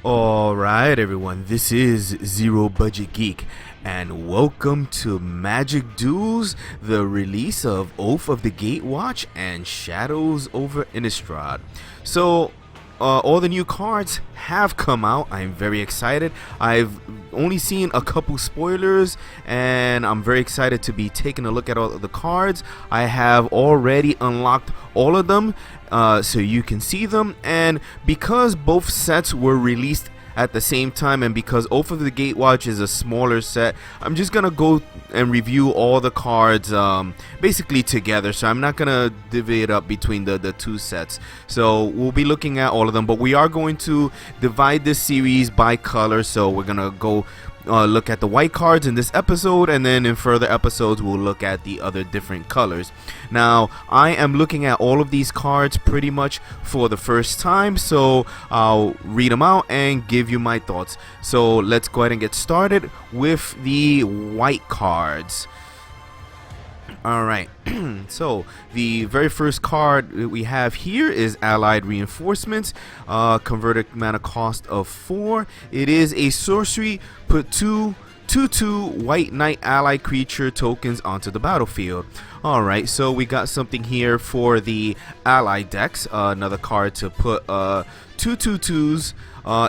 Alright everyone, this is Zero Budget Geek and welcome to Magic Duels, the release of Oath of the Gatewatch and Shadows over Innistrad. So all the new cards have come out. I'm very excited. I've only seen a couple spoilers and I'm very excited to be taking a look at all of the cards. I have already unlocked all of them so you can see them, and because both sets were released at the same time and because Oath of the Gatewatch is a smaller set, I'm just gonna go and review all the cards basically together, so I'm not gonna divvy it up between the two sets. So we'll be looking at all of them, but we are going to divide this series by color. So we're gonna go look at the white cards in this episode, and then in further episodes we'll look at the other different colors. Now I am looking at all of these cards pretty much for the first time, so I'll read them out and give you my thoughts. So let's go ahead and get started with the white cards. Alright, so the very first card that we have here is Allied Reinforcements, converted mana cost of 4. It is a sorcery, put 2/2 white knight allied creature tokens onto the battlefield. Alright, so we got something here for the allied decks, another card to put 2/2s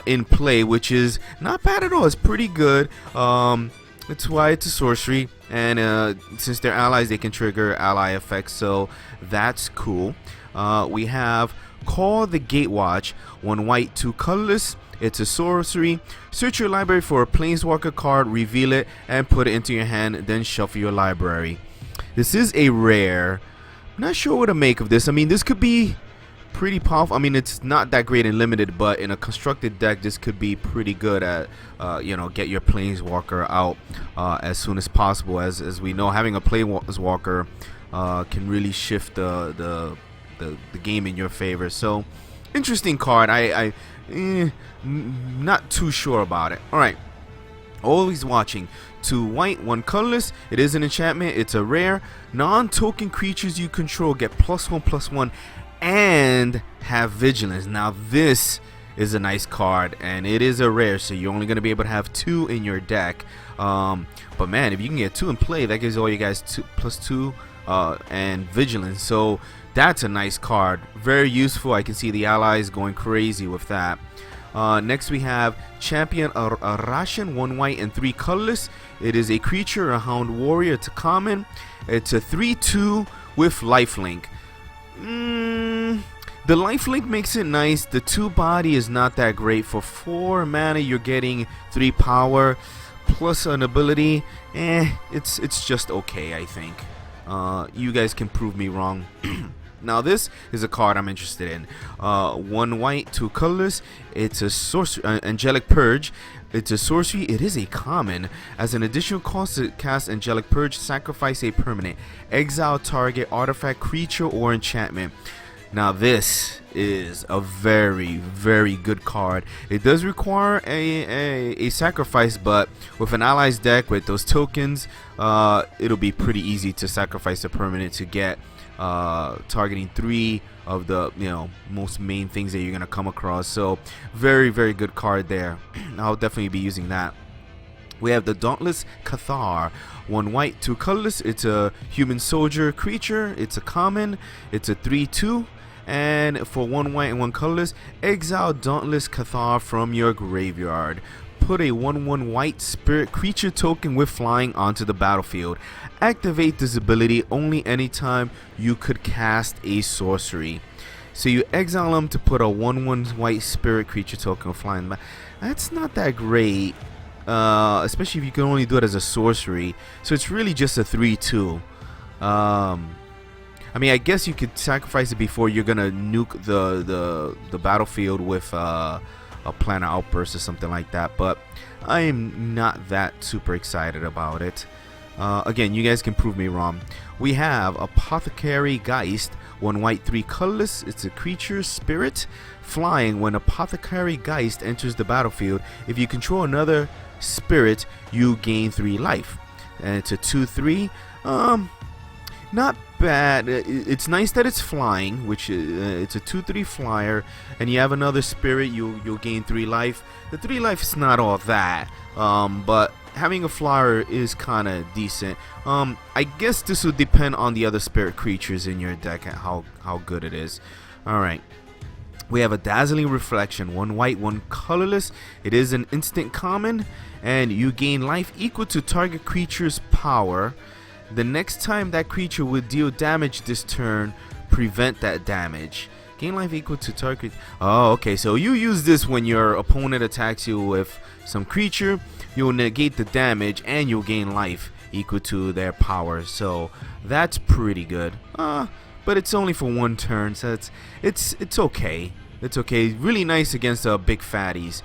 in play, which is not bad at all. It's pretty good. That's why it's a sorcery, and since they're allies they can trigger ally effects, so that's cool. We have Call the Gatewatch, 1 white, 2 colorless. It's a sorcery. Search your library for a planeswalker card, reveal it, and put it into your hand, then shuffle your library. This is a rare. I'm not sure what to make of this. I mean, this could be pretty powerful. I mean, it's not that great in limited, but in a constructed deck this could be pretty good at you know, get your planeswalker out as soon as possible. As we know, having a planeswalker can really shift the game in your favor. So interesting card. Not too sure about it. Alright, always watching. 2 white, 1 colorless. It is an enchantment. It's a rare. Non-token creatures you control get +1/+1 and have vigilance. Now this is a nice card, and it is a rare, so you're only going to be able to have 2 in your deck. But man, if you can get 2 in play, that gives all you guys +2 and vigilance, so that's a nice card. Very useful. I can see the allies going crazy with that. Next we have Champion Archangel, 1 white and 3 colorless. It is a creature, a hound warrior. It's a common. It's a 3/2 with lifelink. The lifelink makes it nice. The 2 body is not that great. For 4 mana you're getting 3 power plus an ability. It's just okay, I think. You guys can prove me wrong. Now this is a card I'm interested in. 1 white, 2 colorless. It's a sorcery, Angelic Purge. It's a sorcery. It is a common. As an additional cost to cast Angelic Purge, sacrifice a permanent. Exile target artifact, creature, or enchantment. Now this is a very, very good card. It does require a sacrifice, but with an allies deck with those tokens, it'll be pretty easy to sacrifice a permanent to get targeting 3 of the most main things that you're gonna come across. So very, very good card there. I'll definitely be using that. We have the Dauntless Cathar, 1 white, 2 colorless. It's a human soldier creature. It's a common. It's a 3/2, and for 1 white and 1 colorless, exile Dauntless Cathar from your graveyard. Put a 1/1 white spirit creature token with flying onto the battlefield. Activate this ability only anytime you could cast a sorcery. So you exile them to put a 1/1 white spirit creature token with flying. That's not that great, especially if you can only do it as a sorcery. So it's really just a 3/2. I mean, I guess you could sacrifice it before you're gonna nuke the battlefield with a Planar Outburst or something like that, but I am not that super excited about it. Again, you guys can prove me wrong. We have Apothecary Geist, 1 white, 3 colorless. It's a creature spirit, flying. When Apothecary Geist enters the battlefield, if you control another spirit, you gain 3 life. And it's a 2/3. Not bad. It's nice that it's flying, which it's a 2/3 flyer, and you have another spirit. You'll gain 3 life. The 3 life is not all that, but having a flyer is kind of decent. I guess this would depend on the other spirit creatures in your deck and how good it is. All right. We have a Dazzling Reflection, 1 white, 1 colorless. It is an instant common, and you gain life equal to target creature's power. The next time that creature would deal damage this turn, prevent that damage. Gain life equal to target. Oh, okay. So you use this when your opponent attacks you with some creature. You'll negate the damage, and you'll gain life equal to their power. So that's pretty good. But it's only for 1 turn, so it's okay. It's okay. Really nice against big fatties.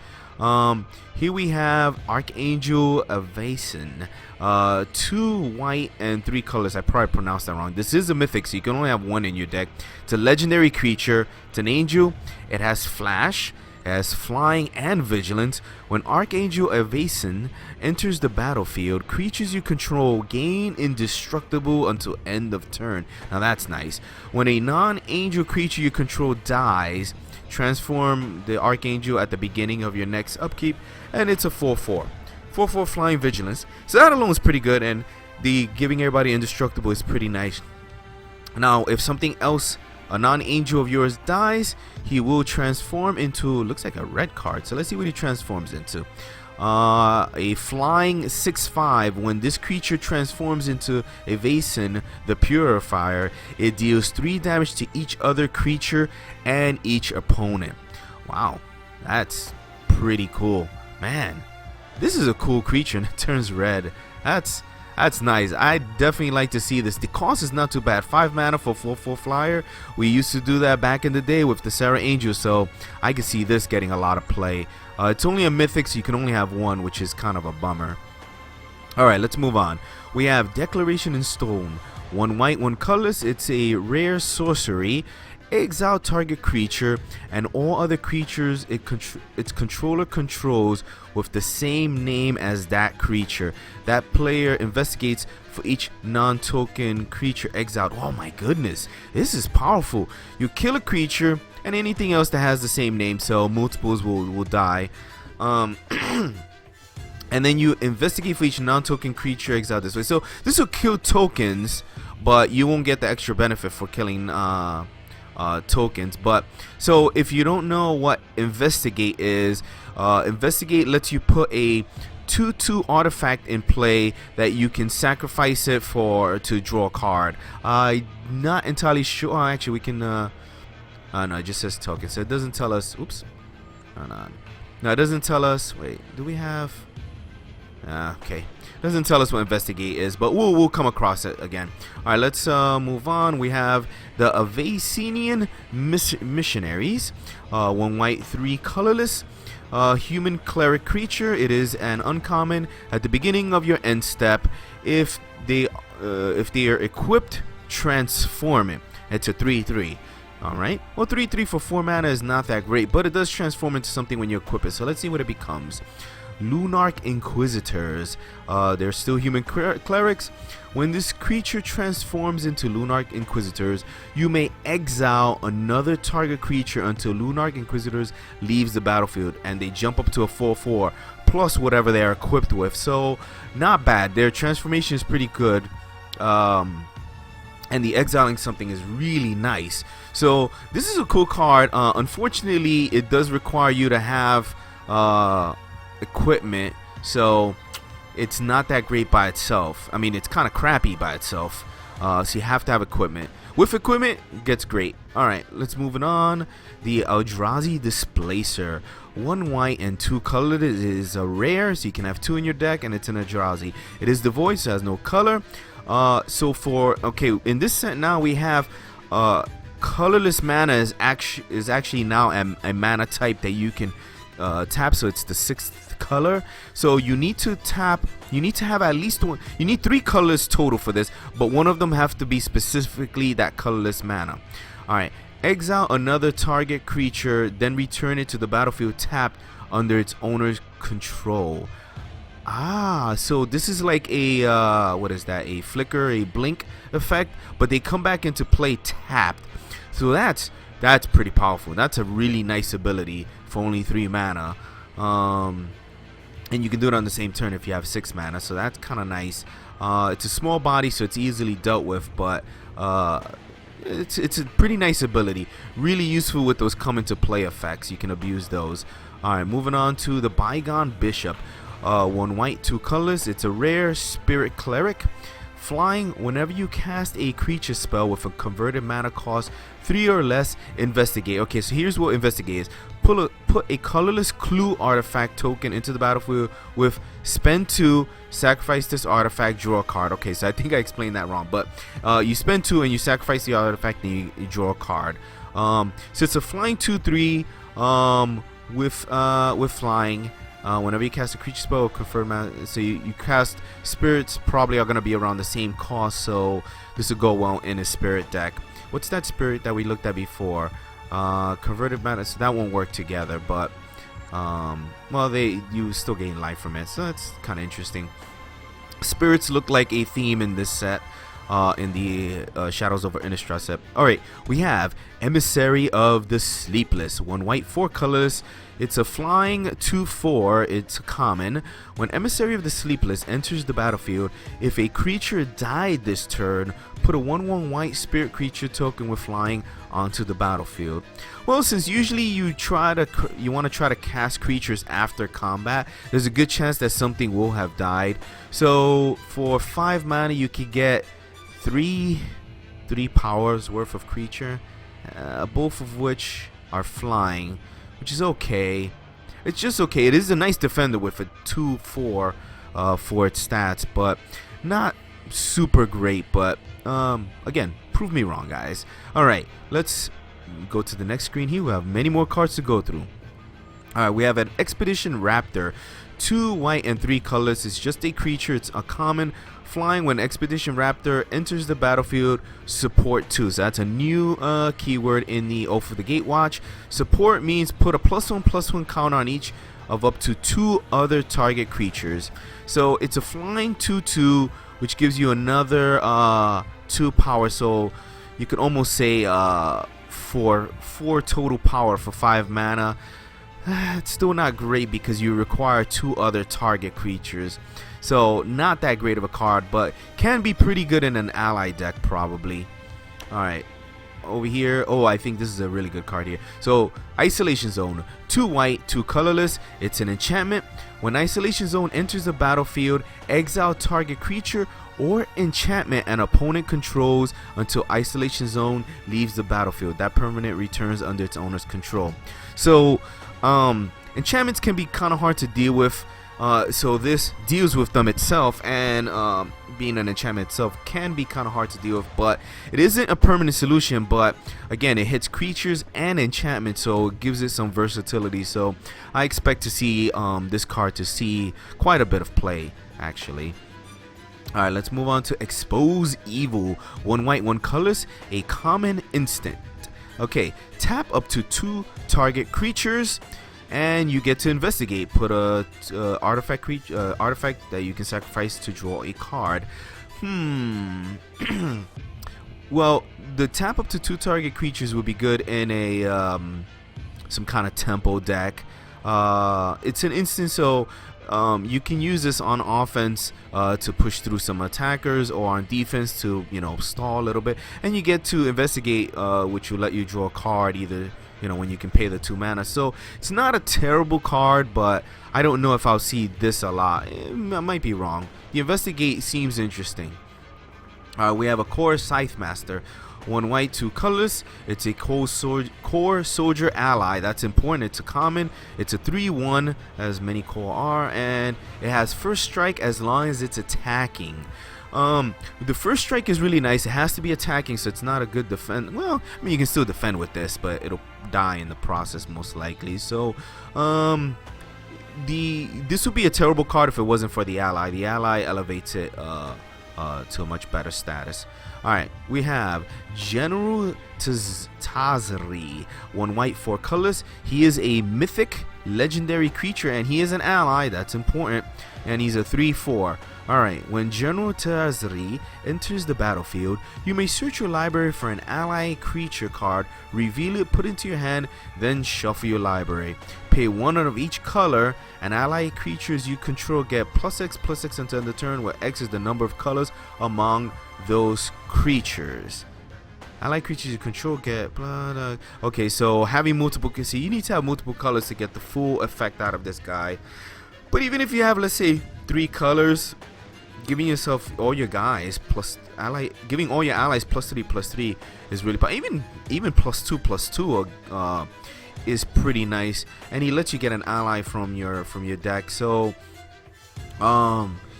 Here we have Archangel Evasion, 2 white and 3 colors. I probably pronounced that wrong. This is a mythic, so you can only have 1 in your deck. It's a legendary creature. It's an angel. It has flash. It has flying and vigilance. When Archangel Evasion enters the battlefield, creatures you control gain indestructible until end of turn. Now that's nice. When a non-angel creature you control dies, transform the Archangel at the beginning of your next upkeep, and it's a 4/4. 4/4 flying vigilance. So that alone is pretty good, and the giving everybody indestructible is pretty nice. Now, if something else, a non-angel of yours dies, he will transform into, looks like a red card. So let's see what he transforms into. A flying 6/5. When this creature transforms into Evasion the Purifier, it deals 3 damage to each other creature and each opponent. Wow, that's pretty cool, man. This is a cool creature, and it turns red. That's nice. I definitely like to see this. The cost is not too bad. 5 mana for 4/4 flyer. We used to do that back in the day with the Sarah Angel, so I can see this getting a lot of play. It's only a mythic, so you can only have 1, which is kind of a bummer. Alright, let's move on. We have Declaration in Stone. 1 white, 1 colorless. It's a rare sorcery. Exile target creature and all other creatures its controller controls with the same name as that creature. That player investigates for each non-token creature exiled. Oh my goodness, this is powerful. You kill a creature and anything else that has the same name, so multiples will die. And then you investigate for each non-token creature exiled this way. So this will kill tokens, but you won't get the extra benefit for killing tokens. But so if you don't know what investigate is, investigate lets you put a 2/2 artifact in play that you can sacrifice it to draw a card. I'm not entirely sure. Actually, we can no, it just says token, so it doesn't tell us. Oops. No, it doesn't tell us. Wait, do we have okay, doesn't tell us what investigate is, but we'll come across it again. Alright, let's move on. We have the Evasian Missionaries, 1 white, 3 colorless, human cleric creature. It is an uncommon. At the beginning of your end step, if they are equipped, transform it. It's a 3/3. Alright, well, 3/3 for 4 mana is not that great, but it does transform into something when you equip it. So let's see what it becomes. Lunarch Inquisitors. They're still human clerics. When this creature transforms into Lunarch Inquisitors, you may exile another target creature until Lunarch Inquisitors leaves the battlefield, and they jump up to a 4/4 plus whatever they are equipped with. So not bad. Their transformation is pretty good. And the exiling something is really nice. So this is a cool card. Unfortunately, it does require you to have equipment, so it's not that great by itself. I mean, it's kind of crappy by itself, so you have to have equipment. With equipment, it gets great. Alright, let's move it on. The Eldrazi Displacer, 1 white and 2 colored. It is a rare, so you can have 2 in your deck, and it's an Eldrazi. It is devoid, so it has no color. So for, okay, in this set now we have colorless mana is actually now a mana type that you can tap, so it's the 6th color. So you need to tap, you need to have at least one, you need 3 colors total for this, but one of them have to be specifically that colorless mana. Alright, exile another target creature, then return it to the battlefield tapped under its owner's control. Ah, so this is like a what is that? A flicker, a blink effect, but they come back into play tapped. So that's pretty powerful. That's a really nice ability for only 3 mana. And you can do it on the same turn if you have 6 mana. So that's kind of nice. It's a small body, so it's easily dealt with, but it's a pretty nice ability. Really useful with those come into play effects. You can abuse those. All right, moving on to the Bygone Bishop. 1 white, 2 colors. It's a rare spirit cleric. Flying, whenever you cast a creature spell with a converted mana cost 3 or less, investigate. Okay, so here's what investigate is. Put a colorless clue artifact token into the battlefield with spend 2, sacrifice this artifact, draw a card. Okay, so I think I explained that wrong, but you spend 2 and you sacrifice the artifact and you draw a card. So it's a flying 2/3 with flying. Whenever you cast a creature spell, confirm. So you cast spirits, probably are going to be around the same cost, so this will go well in a spirit deck. What's that spirit that we looked at before? Converted mana, so that won't work together, but well, you still gain life from it, so that's kind of interesting. Spirits look like a theme in this set. In the Shadows over Innistrad set. Alright, we have Emissary of the Sleepless. 1 white, 4 colors. It's a flying 2/4. It's common. When Emissary of the Sleepless enters the battlefield, if a creature died this turn, put a 1/1 white spirit creature token with flying onto the battlefield. Well, since usually you want to try to cast creatures after combat, there's a good chance that something will have died. So for 5 mana, you could get 3 powers worth of creature, both of which are flying, which is okay. It's just okay. It is a nice defender with a 2/4 for its stats, but not super great. But again, prove me wrong, guys. Alright, let's go to the next screen here. We have many more cards to go through. Alright, we have an Expedition Raptor. 2 white and 3 colors. It's just a creature. It's a common. Flying, when Expedition Raptor enters the battlefield, support 2. So that's a new keyword in the Oath of the Gatewatch. Support means put a +1/+1 counter on each of up to 2 other target creatures. So it's a flying 2/2, which gives you another 2 power. So you could almost say 4 total power for 5 mana. It's still not great because you require 2 other target creatures. So not that great of a card, but can be pretty good in an ally deck probably. Alright, over here, oh, I think this is a really good card here. So Isolation Zone, 2 white, 2 colorless. It's an enchantment. When Isolation Zone enters the battlefield, exile target creature or enchantment an opponent controls until Isolation Zone leaves the battlefield. That permanent returns under its owner's control. So enchantments can be kind of hard to deal with. So this deals with them itself, and being an enchantment itself can be kind of hard to deal with, but it isn't a permanent solution. But again, it hits creatures and enchantments, so it gives it some versatility. So I expect to see this card to see quite a bit of play actually. Alright, let's move on to Expose Evil. 1 white, 1 colors, a common instant. Okay, tap up to 2 target creatures and you get to investigate. Put a artifact that you can sacrifice to draw a card. Well, the tap up to 2 target creatures would be good in a some kind of tempo deck. It's an instant, so you can use this on offense to push through some attackers, or on defense to, you know, stall a little bit, and you get to investigate, which will let you draw a card either, you know, when you can pay the 2 mana. So it's not a terrible card, but I don't know if I'll see this a lot. I might be wrong. The investigate seems interesting. We have a Core Scythe Master. 1 white, 2 colors. It's a core soldier ally. That's important. It's a common. It's a 3/1, as many core are, and it has first strike as long as it's attacking. The first strike is really nice. It has to be attacking, so it's not a good defense. Well, I mean, you can still defend with this, but it'll die in the process most likely. So this would be a terrible card if it wasn't for the ally. The ally elevates it to a much better status. Alright, we have General Tazri. 1 white, 4 colors. He is a mythic legendary creature, and he is an ally. That's important. And he's a 3/4. Alright, when General Tazri enters the battlefield, you may search your library for an ally creature card, reveal it, put it into your hand, then shuffle your library. Pay one out of each color, and ally creatures you control get +X until the turn, where X is the number of colors among those creatures. Ally creatures you control get blah, blah. Okay, so having multiple, see, you need to have multiple colors to get the full effect out of this guy. But even if you have, let's say, 3 colors, giving yourself all your guys giving all your allies +3/+3 is really, even +2/+2 is pretty nice, and he lets you get an ally from your deck. So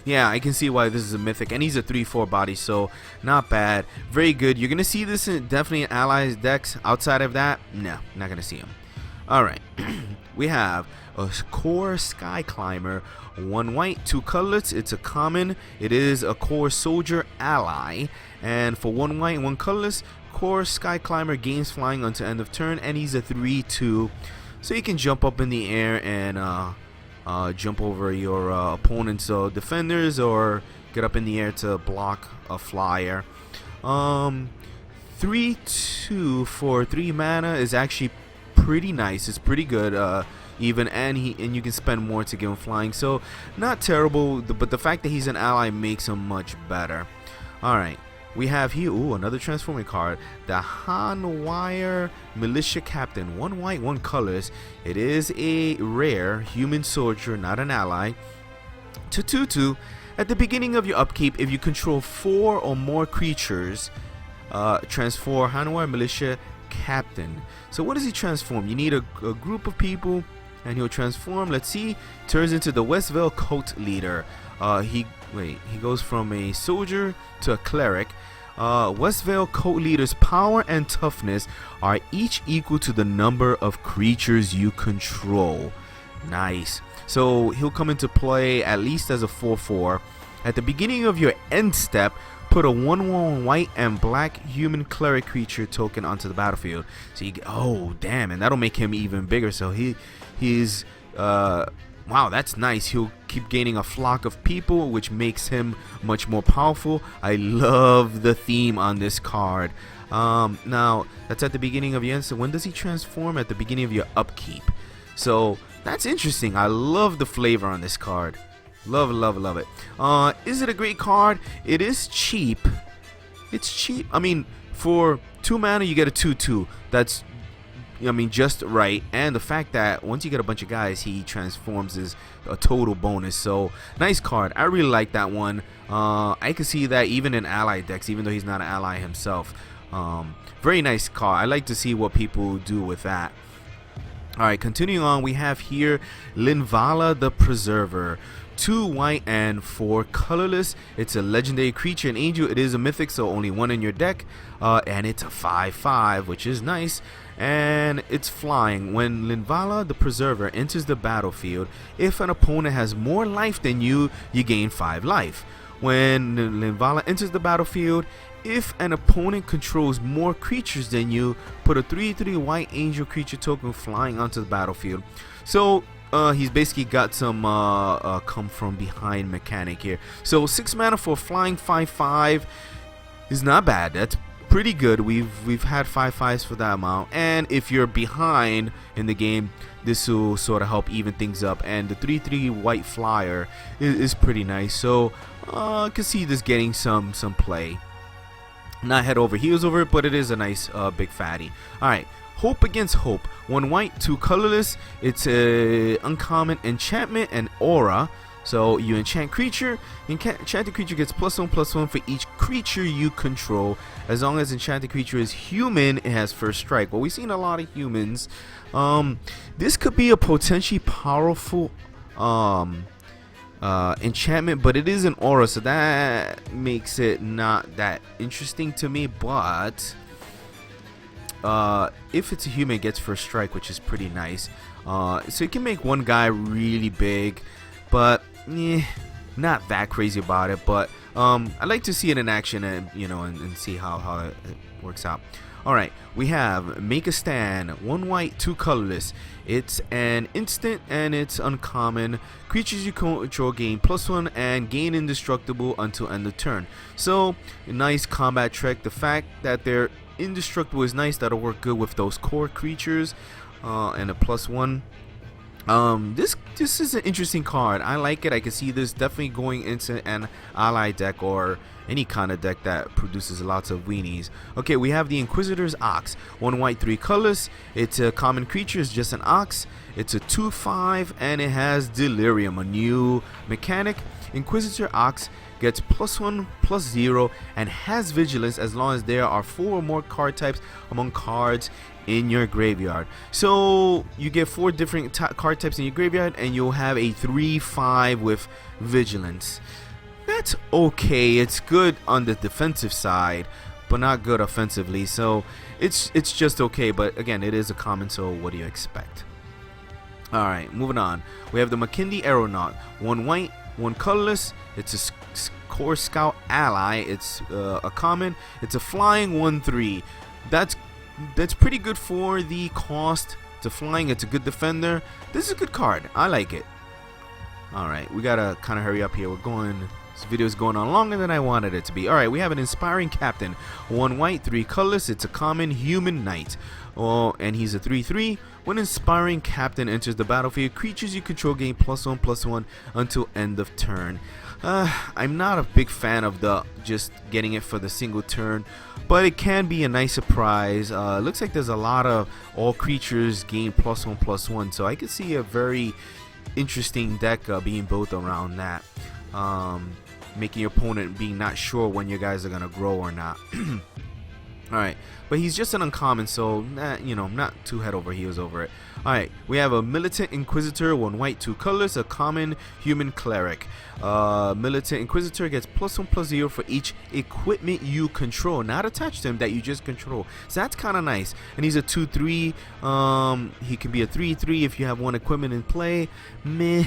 yeah, I can see why this is a mythic, and he's a 3/4 body, so not bad, very good. You're gonna see this definitely in allies decks. Outside of that, no, not gonna see him. All right. We have a Core Sky Climber, 1 white, 2 colorless. It's a common. It is a Core Soldier ally, and for 1 white and 1 colorless, Core Sky Climber gains flying until end of turn, and he's a 3/2, so you can jump up in the air and jump over your opponent's defenders, or get up in the air to block a flyer. 3/2 for 3 mana is actually pretty nice. It's pretty good, even, and you can spend more to give him flying, so not terrible. But the fact that he's an ally makes him much better. All right, we have here another transforming card, the Hanwire Militia Captain, 1 white, 1 colors. It is a rare human soldier, not an ally. 2/2. At the beginning of your upkeep, if you control 4 or more creatures, transform Hanwire Militia Captain. So what does he transform? You need a group of people, and he'll transform. Let's see. Turns into the Westvale Cult Leader. He goes from a soldier to a cleric. Westvale Cult Leader's power and toughness are each equal to the number of creatures you control. Nice. So he'll come into play at least as a 4/4. At the beginning of your end step, put a 1/1 white and black human cleric creature token onto the battlefield. So oh damn, and that'll make him even bigger. So he's wow, that's nice. He'll keep gaining a flock of people, which makes him much more powerful. I love the theme on this card. Now that's at the beginning of your end. So when does he transform? At the beginning of your upkeep. So that's interesting. I love the flavor on this card. Love it. Is it a great card? It is cheap. It's cheap. I mean, for 2 mana you get a 2/2. That's, I mean, just right. And the fact that once you get a bunch of guys, he transforms is a total bonus. So nice card. I really like that one. I can see that even in ally decks, even though he's not an ally himself. Very nice card. I like to see what people do with that. Alright, continuing on, we have here Linvala the Preserver. 2 white and 4 colorless. It's a legendary creature, an angel. It is a mythic, so only 1 in your deck. And it's a 5/5, which is nice. And it's flying. When Linvala the Preserver enters the battlefield, if an opponent has more life than you, you gain 5 life. When Linvala enters the battlefield, if an opponent controls more creatures than you, put a 3/3 white angel creature token flying onto the battlefield. So he's basically got some come from behind mechanic here. So 6 mana for flying 5/5 is not bad. That's pretty good. We've had 5/5s for that amount, and if you're behind in the game, this will sort of help even things up. And the 3/3 white flyer is pretty nice. So I can see this getting some play. Not head over heels over it, but it is a nice big fatty. All right. Hope Against Hope, 1 white, 2 colorless. It's a uncommon enchantment and aura. So you enchant creature. Enchanted creature gets +1/+1 for each creature you control. As long as enchanted creature is human, it has first strike. Well, we've seen a lot of humans. This could be a potentially powerful enchantment, but it is an aura, so that makes it not that interesting to me. But if it's a human, it gets first strike, which is pretty nice. So you can make one guy really big, but not that crazy about it. But I like to see it in action, and and see how it works out. Alright, we have Make a Stand, 1 white, 2 colorless. It's an instant and it's uncommon. Creatures you control gain +1 and gain indestructible until end of turn. So, a nice combat trick. The fact that they're indestructible is nice. That'll work good with those core creatures. And a +1. This is an interesting card. I like it. I can see this definitely going into an ally deck or any kind of deck that produces lots of weenies. Okay, we have the Inquisitor's Ox, 1 white, 3 colors. It's a common creature. It's just an ox. It's a 2/5 and it has Delirium, a new mechanic. Inquisitor Ox gets +1, +0 and has vigilance as long as there are 4 or more card types among cards in your graveyard. So you get 4 different card types in your graveyard and you'll have a 3/5 with vigilance. That's okay. It's good on the defensive side, but not good offensively. So it's just okay. But again, it is a common. So what do you expect? All right, moving on. We have the McKinley Aeronaut, 1 white, 1 colorless. It's a core scout ally. It's a common. It's a flying 1/3. That's pretty good for the cost. It's a flying. It's a good defender. This is a good card. I like it. All right, we gotta kind of hurry up here. This video is going on longer than I wanted it to be. Alright, we have an Inspiring Captain. 1 white, 3 colorless. It's a common human knight. And he's a 3/3. When Inspiring Captain enters the battlefield, creatures you control gain +1/+1 until end of turn. I'm not a big fan of just getting it for the single turn, but it can be a nice surprise. Looks like there's a lot of all creatures gain +1/+1, so I could see a very interesting deck being built around that. Making your opponent being not sure when you guys are gonna grow or not. Alright, but he's just an uncommon, so not too head over heels over it. Alright, we have a Militant Inquisitor, 1 white, 2 colors, a common human cleric. Militant Inquisitor gets +1/+0 for each equipment you control, not attached to him, that you just control. So that's kind of nice. And he's a 2/3. He can be a 3/3 if you have 1 equipment in play. Meh.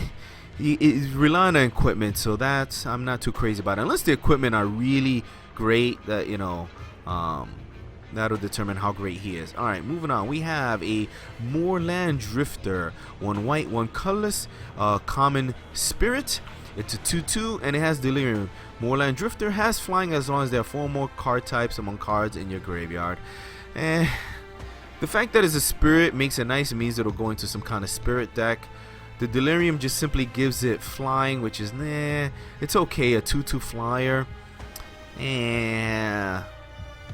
He's relying on equipment, so I'm not too crazy about it. Unless the equipment are really great, that that'll determine how great he is. Alright, moving on. We have a Moorland Drifter, 1 white, 1 colorless, common spirit. It's a 2/2 and it has Delirium. Moorland Drifter has flying as long as there are 4 more card types among cards in your graveyard. The fact that it's a spirit makes it nice. It means it'll go into some kind of spirit deck. The Delirium just simply gives it flying, which is it's okay. A 2/2 flyer.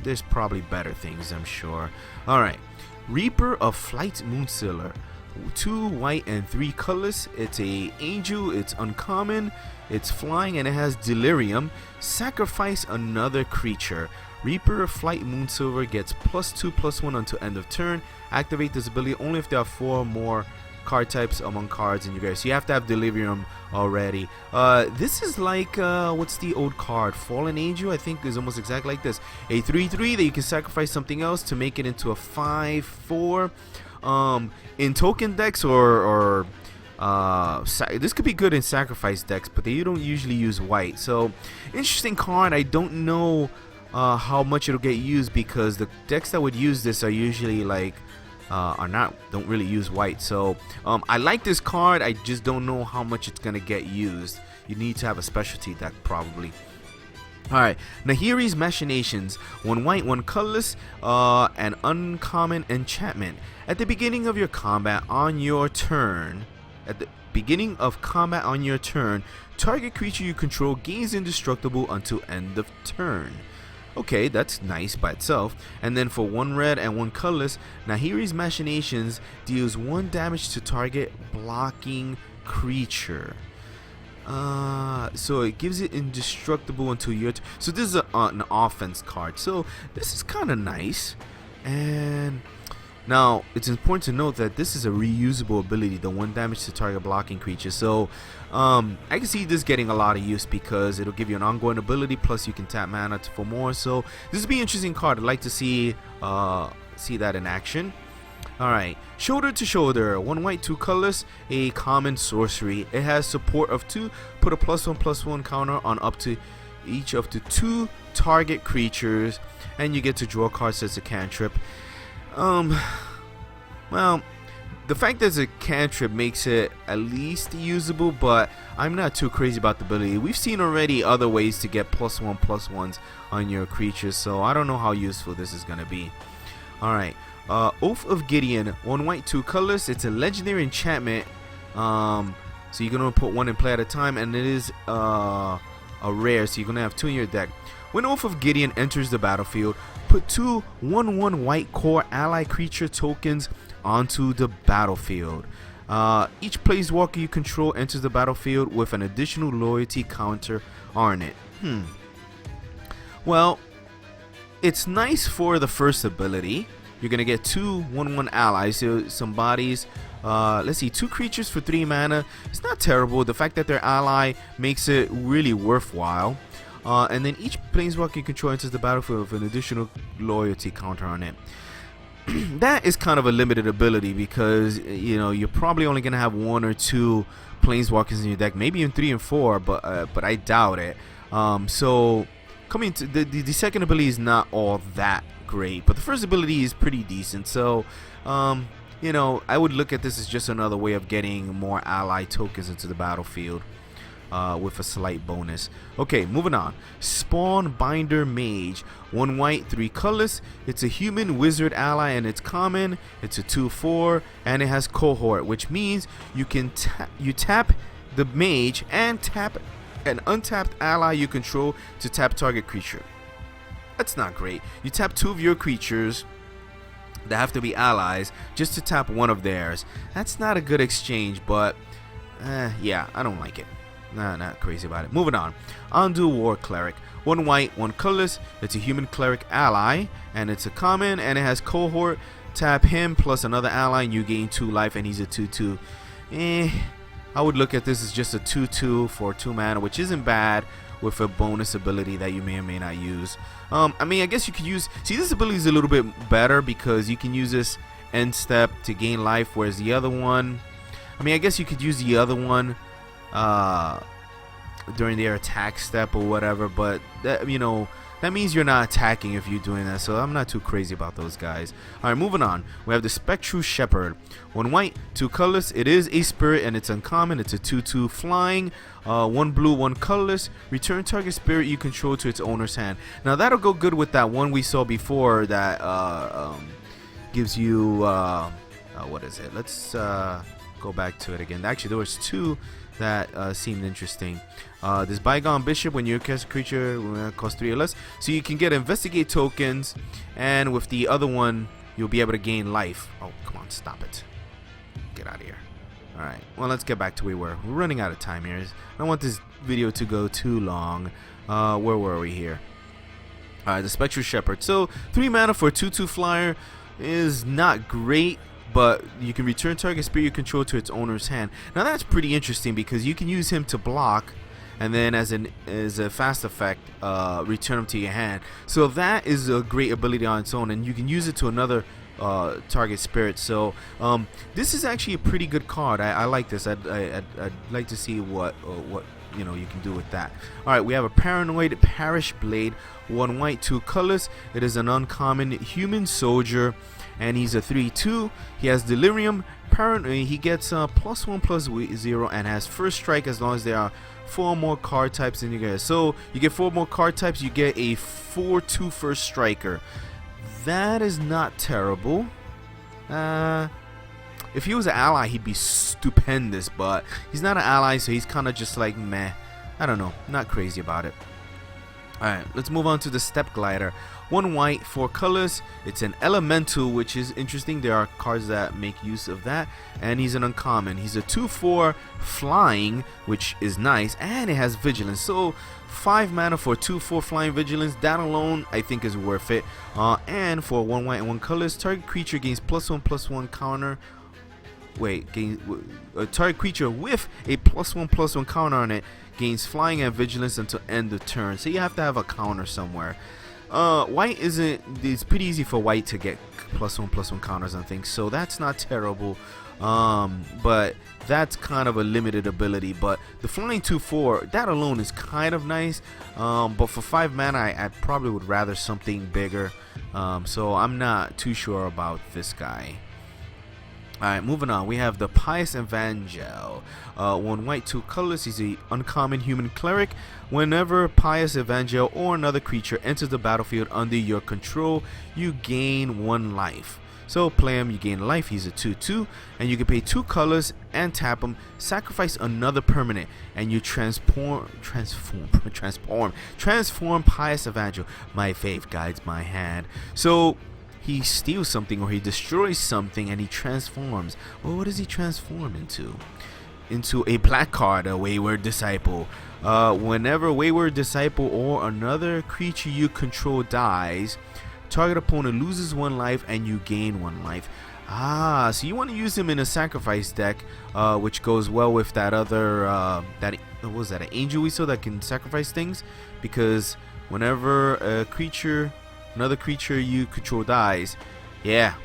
There's probably better things, I'm sure. Alright, Reaper of Flight Moonsealer, 2 white and 3 colors. It's a angel. It's uncommon. It's flying and it has Delirium. Sacrifice another creature. Reaper of Flight Moonsealer gets +2/+1 until end of turn. Activate this ability only if there are 4 more card types among cards in your graveyard. So you have to have Delirium already. This is like what's the old card? Fallen Angel, I think, is almost exactly like this. A 3/3 that you can sacrifice something else to make it into a 5/4. In token decks or this could be good in sacrifice decks, but they don't usually use white. So interesting card. I don't know how much it'll get used, because the decks that would use this are usually like don't really use white. So I like this card. I just don't know how much it's gonna get used. You need to have a specialty deck probably. Alright, Nahiri's Machinations, 1 white, 1 colorless, an uncommon enchantment. At the beginning of combat on your turn, target creature you control gains indestructible until end of turn. Okay, that's nice by itself. And then for 1 red and 1 colorless, Nahiri's Machinations deals 1 damage to target blocking creature. So it gives it indestructible until your turn. So this is an offense card. So this is kind of nice. And now it's important to note that this is a reusable ability, the 1 damage to target blocking creature. So I can see this getting a lot of use because it'll give you an ongoing ability, plus you can tap mana for more. So this would be an interesting card. I'd like to see that in action. Alright, Shoulder to Shoulder, 1 white, 2 colorless, a common sorcery. It has support of 2. Put a +1/+1 counter on up to each up to 2 target creatures, and you get to draw cards as a cantrip. Well, the fact that it's a cantrip makes it at least usable, but I'm not too crazy about the ability. We've seen already other ways to get +1/+1s on your creatures, so I don't know how useful this is gonna be. Alright, Oath of Gideon, 1 white, 2 colorless. It's a legendary enchantment, so you're gonna put 1 in play at a time, and it is a rare, so you're gonna have 2 in your deck. When Oath of Gideon enters the battlefield, put 2 1/1 white core ally creature tokens onto the battlefield. Each planeswalker you control enters the battlefield with an additional loyalty counter on it. Well, it's nice for the first ability. You're gonna get 2 1/1 allies, so some bodies. Let's see, 2 creatures for 3 mana. It's not terrible. The fact that they're ally makes it really worthwhile. And then each planeswalker you control enters the battlefield with an additional loyalty counter on it. That is kind of a limited ability because you're probably only gonna have 1 or 2 planeswalkers in your deck, maybe even 3 and 4, but I doubt it. So coming to the second ability is not all that great, but the first ability is pretty decent. So I would look at this as just another way of getting more ally tokens into the battlefield. With a slight bonus. Okay, moving on. Spawn Binder Mage, 1 white, 3 colorless. It's a human wizard ally, and it's common. It's a 2/4, and it has Cohort, which means you can tap the mage and tap an untapped ally you control to tap target creature. That's not great. You tap 2 of your creatures that have to be allies just to tap 1 of theirs. That's not a good exchange, but yeah, I don't like it. Nah, not crazy about it. Moving on. Undo War Cleric, 1 white, 1 colorless. It's a human cleric ally, and it's a common, and it has Cohort. Tap him plus another ally, and you gain 2 life, and he's a 2/2. I would look at this as just a 2/2 for 2 mana, which isn't bad, with a bonus ability that you may or may not use. I guess you could use. See, this ability is a little bit better because you can use this end step to gain life, whereas the other one. I guess you could use the other one during their attack step or whatever, but that means you're not attacking if you're doing that, so I'm not too crazy about those guys. Alright, moving on. We have the Spectral Shepherd, 1 white, 2 colorless. It is a spirit, and it's uncommon. It's a 2/2 flying, 1 blue, 1 colorless. Return target spirit you control to its owner's hand. Now that'll go good with that one we saw before that gives you what is it? Let's go back to it again. Actually, there was 2 that seemed interesting. This Bygone Bishop, when you cast a creature, costs 3 or less, so you can get investigate tokens, and with the other one you'll be able to gain life. Oh, come on, stop it, get out of here. Alright, well, let's get back to where we were. We're running out of time here. I don't want this video to go too long. Where were we here? Alright, the Spectral Shepherd. So 3 mana for a 2/2 flyer is not great, but you can return target spirit you control to its owner's hand. Now that's pretty interesting because you can use him to block, and then as a fast effect, return him to your hand. So that is a great ability on its own, and you can use it to another target spirit. So this is actually a pretty good card. I like this. I'd like to see what you can do with that. Alright, we have a Paranoid Parish Blade, 1 white, 2 colorless. It is an uncommon human soldier, and he's a 3/2. He has Delirium. He gets +1/+0 and has first strike as long as there are 4 more card types in your game. So you get 4 more card types, you get a 4/2 first striker. That is not terrible. If he was an ally, he'd be stupendous, but he's not an ally, so he's kind of just like meh. I don't know, not crazy about it. Alright, let's move on to the Step Glider. 1 white, 4 colors. It's an elemental, which is interesting. There are cards that make use of that, and he's an uncommon. He's a 2/4 flying, which is nice, and it has vigilance. So 5 mana for 2/4 flying vigilance. That alone I think is worth it. And for 1 white and 1 colors, target creature gains +1/+1 counter. Target creature with a +1/+1 counter on it gains flying and vigilance until end of turn. So you have to have a counter somewhere. White it's pretty easy for white to get +1/+1 counters on things, so that's not terrible. but that's kind of a limited ability. But the flying 2/4, that alone is kind of nice, but for 5 mana I probably would rather something bigger, so I'm not too sure about this guy. Alright, moving on, we have the Pious Evangel. 1 white, 2 colorless. He's a uncommon human cleric. Whenever Pious Evangel or another creature enters the battlefield under your control, you gain 1 life. So play him, you gain life. He's a 2/2, and you can pay 2 colors and tap him, sacrifice another permanent, and you transform Pious Evangel. My faith guides my hand. So he steals something or he destroys something and he transforms. Well, what does he transform into? Into a black card, a Wayward Disciple. Whenever Wayward Disciple or another creature you control dies, target opponent loses 1 life and you gain 1 life. So you want to use him in a sacrifice deck, which goes well with that other, what was that, an angel we saw that can sacrifice things? Because whenever another creature you control dies, yeah.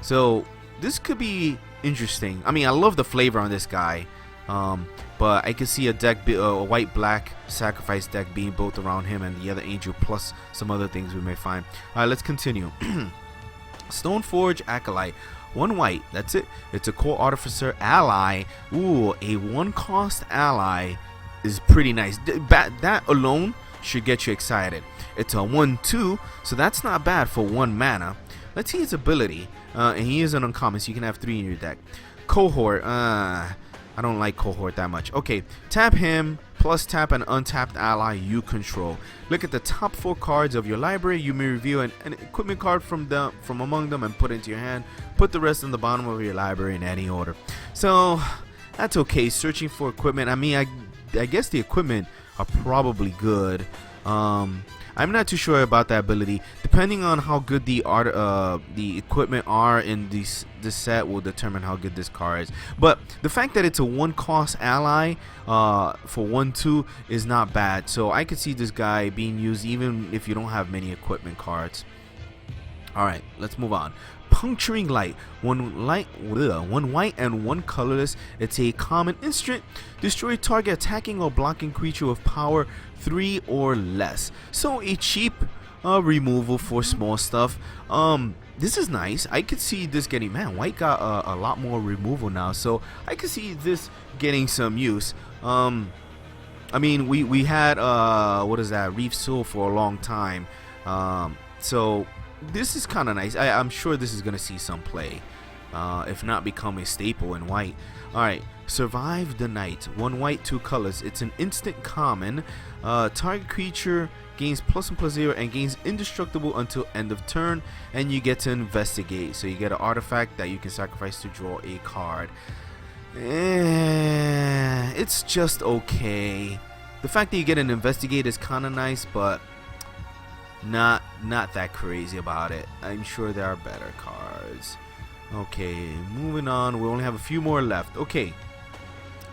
So this could be interesting. I mean, I love the flavor on this guy, but I can see a deck, a white-black sacrifice deck being built around him and the other angel, plus some other things we may find. Alright, let's continue. Stoneforge Acolyte. 1 white, that's it. It's a core artificer ally. Ooh, a 1-cost ally is pretty nice. That alone should get you excited. It's a 1/2, so that's not bad for 1 mana. Let's see his ability. And he is an uncommon, so you can have 3 in your deck. Cohort. I don't like Cohort that much. Okay, tap him, plus tap an untapped ally you control. Look at the top 4 cards of your library. You may reveal an equipment card from among them and put it into your hand. Put the rest in the bottom of your library in any order. So that's okay. Searching for equipment. I mean, I guess the equipment are probably good. I'm not too sure about that ability. Depending on how good the equipment are in this set will determine how good this card is. But the fact that it's a 1-cost ally for 1/2 is not bad. So I could see this guy being used even if you don't have many equipment cards. Alright, let's move on. Puncturing Light. 1 white and 1 colorless. It's a common instant. Destroy target attacking or blocking creature with power 3 or less. So a cheap removal for small stuff. This is nice. I could see this getting, man, white got a lot more removal now, so I could see this getting some use. I mean, we had what is that, Reef Soul for a long time, so this is kind of nice. I'm sure this is gonna see some play, if not become a staple in white. Alright, Survive the Night. 1 white, 2 colors. It's an instant common. Target creature gains +1/+0 and gains indestructible until end of turn, and you get to investigate. So you get an artifact that you can sacrifice to draw a card. It's just okay. The fact that you get an investigate is kind of nice, but not that crazy about it. I'm sure there are better cards. Okay, moving on. We only have a few more left. Okay,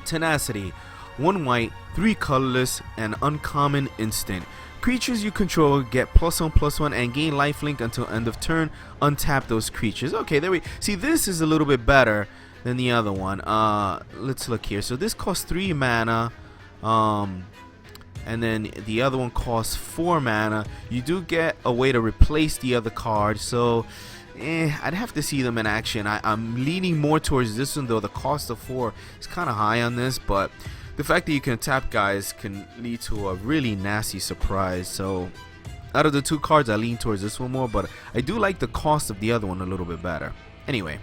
Tenacity. 1 white, 3 colorless, and uncommon instant. Creatures you control get +1/+1 and gain lifelink until end of turn. Untap those creatures. Okay, there we see. This is a little bit better than the other one. Let's look here. So this costs 3 mana, and then the other one costs 4 mana. You do get a way to replace the other card, so I'd have to see them in action. I'm leaning more towards this one, though. The cost of 4 is kind of high on this, but the fact that you can tap guys can lead to a really nasty surprise. So out of the 2 cards, I lean towards this one more, but I do like the cost of the other one a little bit better. Anyway,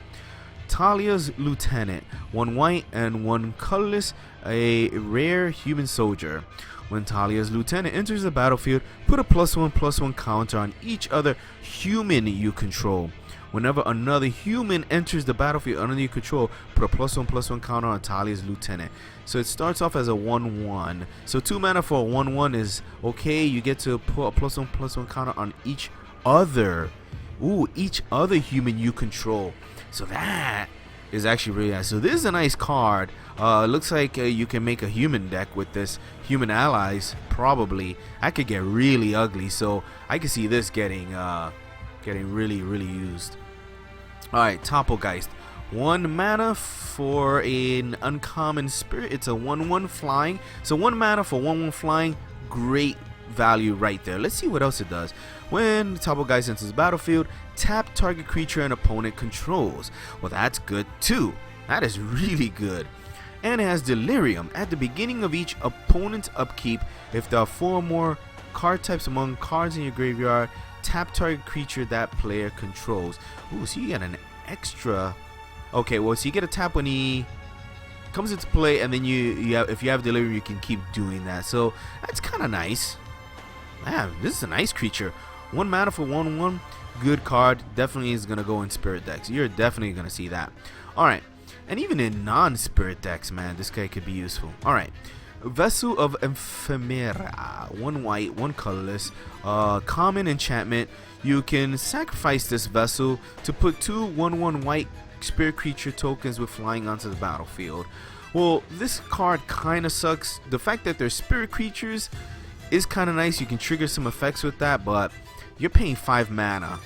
Talia's Lieutenant. 1 white and 1 colorless, a rare human soldier. When Talia's Lieutenant enters the battlefield, put a +1/+1 counter on each other human you control. Whenever another human enters the battlefield under your control, put a +1/+1 counter on Talia's Lieutenant. So it starts off as a 1/1. So 2 mana for a 1/1 is okay. You get to put a +1/+1 counter on each other human you control. So that is actually really nice. So this is a nice card. Looks like you can make a human deck with this. Human allies, probably. That could get really ugly. So I can see this getting really used. Alright, Topplegeist. 1 mana for an uncommon spirit. It's a 1/1 flying. So 1 mana for 1/1 flying. Great value right there. Let's see what else it does. When the top of guys enters the battlefield, tap target creature an opponent controls. Well, that's good too. That is really good. And it has Delirium. At the beginning of each opponent's upkeep, if there are 4 or more card types among cards in your graveyard, tap target creature that player controls. Ooh, so you get an extra. Okay, well, so you get a tap when he comes into play, and then if you have Delirium, you can keep doing that. So that's kind of nice. Man, this is a nice creature. 1 mana for 1/1. Good card. Definitely is gonna go in spirit decks. You're definitely gonna see that. All right, and even in non-spirit decks, man, this guy could be useful. All right, Vessel of Ephemera. 1 white, 1 colorless. Common enchantment. You can sacrifice this vessel to put 2 1/1 white spirit creature tokens with flying onto the battlefield. Well, this card kind of sucks. The fact that they're spirit creatures is kind of nice. You can trigger some effects with that, but you're paying 5 mana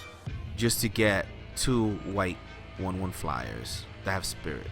just to get 2 white 1/1 flyers that have spirit.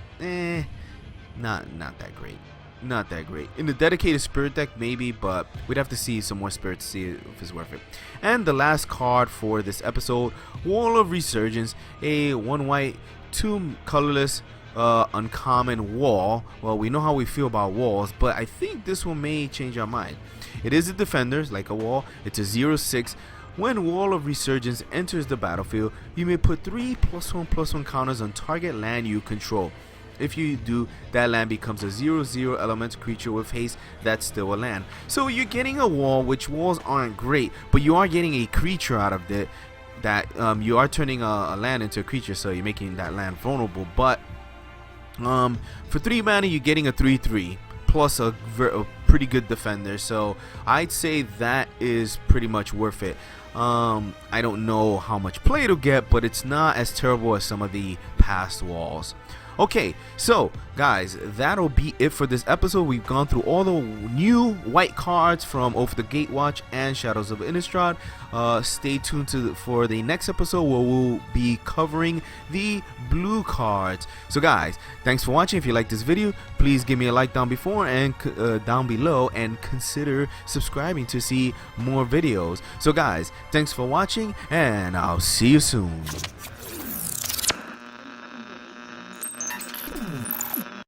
Not that great. Not that great. In the dedicated spirit deck, maybe, but we'd have to see some more spirit to see if it's worth it. And the last card for this episode, Wall of Resurgence, a 1 white, 2 colorless, uncommon wall. Well, we know how we feel about walls, but I think this one may change our mind. It is a defender, like a wall. It's a 0/6. When Wall of Resurgence enters the battlefield, you may put 3 +1/+1 counters on target land you control. If you do, that land becomes a 0/0 elemental creature with haste. That's still a land. So you're getting a wall, which walls aren't great, but you are getting a creature out of it. That you are turning a land into a creature, so you're making that land vulnerable. But for 3 mana, you're getting a 3/3 plus a pretty good defender. So I'd say that is pretty much worth it. I don't know how much play it'll get, but it's not as terrible as some of the past walls. Okay, so guys, that'll be it for this episode. We've gone through all the new white cards from Oath of the Gatewatch and Shadows of Innistrad. Stay tuned for the next episode where we'll be covering the blue cards. So guys, thanks for watching. If you like this video, please give me a like down below and consider subscribing to see more videos. So guys, thanks for watching, and I'll see you soon.